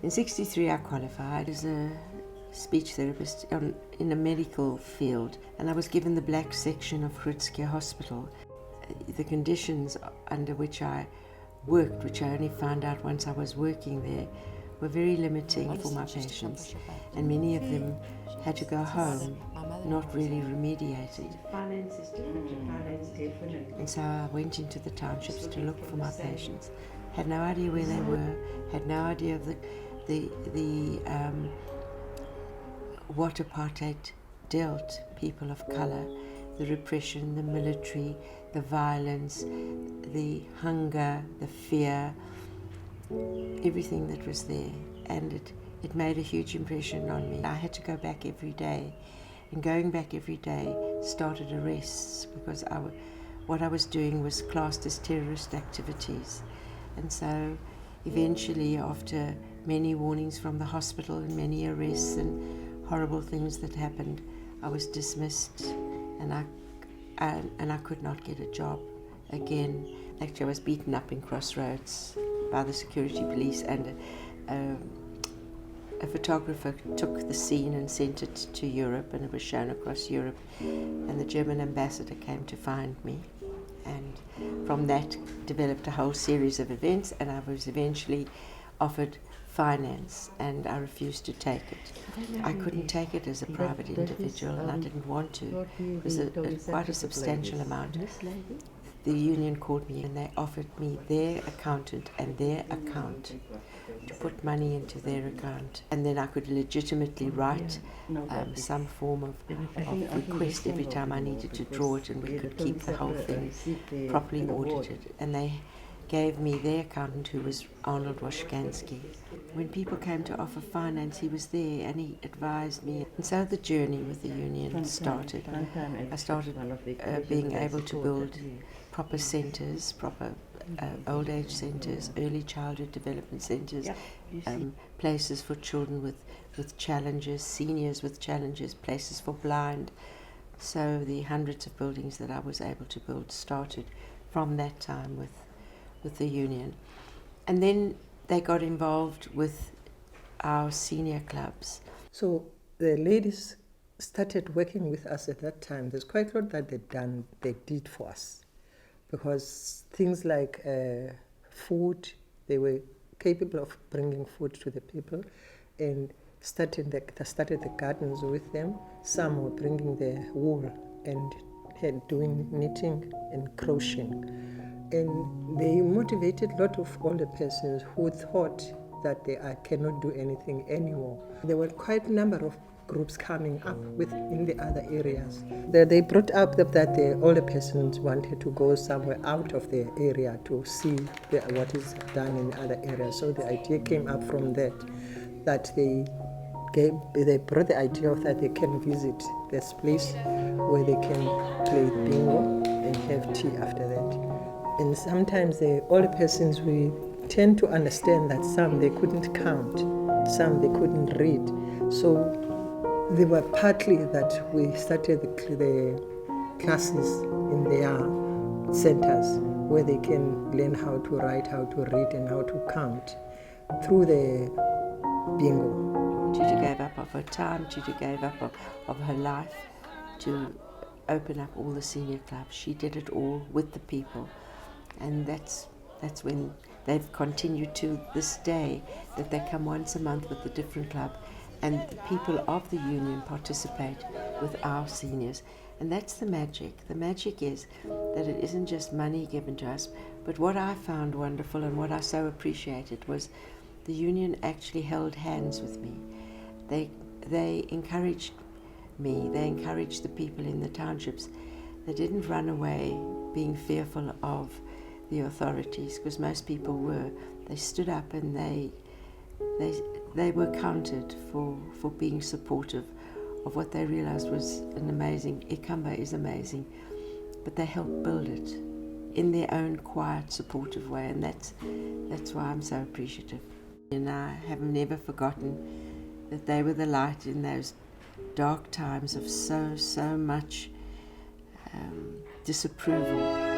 In 1963 I qualified as a speech therapist in a medical field, and I was given the black section of Groote Schuur Hospital. The conditions under which I worked, which I only found out once I was working there, were very limiting for my patients, and many of them had to go home, not really remediated. And so I went into the townships to look for my patients. Had no idea where they were, had no idea of what apartheid dealt people of colour, the repression, the military, the violence, the hunger, the fear, everything that was there. And it made a huge impression on me. I had to go back every day, and going back every day started arrests, because what I was doing was classed as terrorist activities. And so eventually, after many warnings from the hospital and many arrests and horrible things that happened, I was dismissed, and I could not get a job again. Actually, I was beaten up in Crossroads by the security police, and a photographer took the scene and sent it to Europe, and it was shown across Europe, and the German ambassador came to find me, and from that developed a whole series of events, and I was eventually offered finance, and I refused to take it. I couldn't take it as a private individual, and I didn't want to. It was quite a substantial amount. The union called me, and they offered me their accountant and their account to put money into their account, and then I could legitimately write some form of request every time I needed to draw it, and we could keep the whole thing properly audited. And they gave me their accountant, who was Arnold Washkansky. When people came to offer finance, he was there and he advised me. And so the journey with the union started. I started being able to build proper centres, proper old age centres, early childhood development centres, places for children with challenges, seniors with challenges, places for blind. So the hundreds of buildings that I was able to build started from that time with the union. And then they got involved with our senior clubs. So the ladies started working with us at that time. There's quite a lot that they did for us, because things like food, they were capable of bringing food to the people, and started the gardens with them. Some were bringing the wool and doing knitting and crocheting. And they motivated a lot of older persons who thought that they cannot do anything anymore. There were quite a number of groups coming up in the other areas. They brought up that the older persons wanted to go somewhere out of the area to see what is done in other areas. So the idea came up from that they brought the idea of that they can visit this place where they can play bingo and have tea after that. And sometimes the older persons, we tend to understand that some they couldn't count, some they couldn't read. So they were partly that we started the classes in their centers where they can learn how to write, how to read, and how to count through the bingo. Tutu gave up of her time, Tutu gave up of her life to open up all the senior clubs. She did it all with the people. And that's when they've continued to this day, that they come once a month with a different club, and the people of the union participate with our seniors. And that's the magic. The magic is that it isn't just money given to us, but what I found wonderful and what I so appreciated was the union actually held hands with me. They encouraged me, they encouraged the people in the townships. They didn't run away being fearful of the authorities, because most people were. They stood up and they were counted for being supportive of what they realized was an amazing, Ikamva is amazing, but they helped build it in their own quiet, supportive way, and that's why I'm so appreciative. And I have never forgotten that they were the light in those dark times of so much disapproval.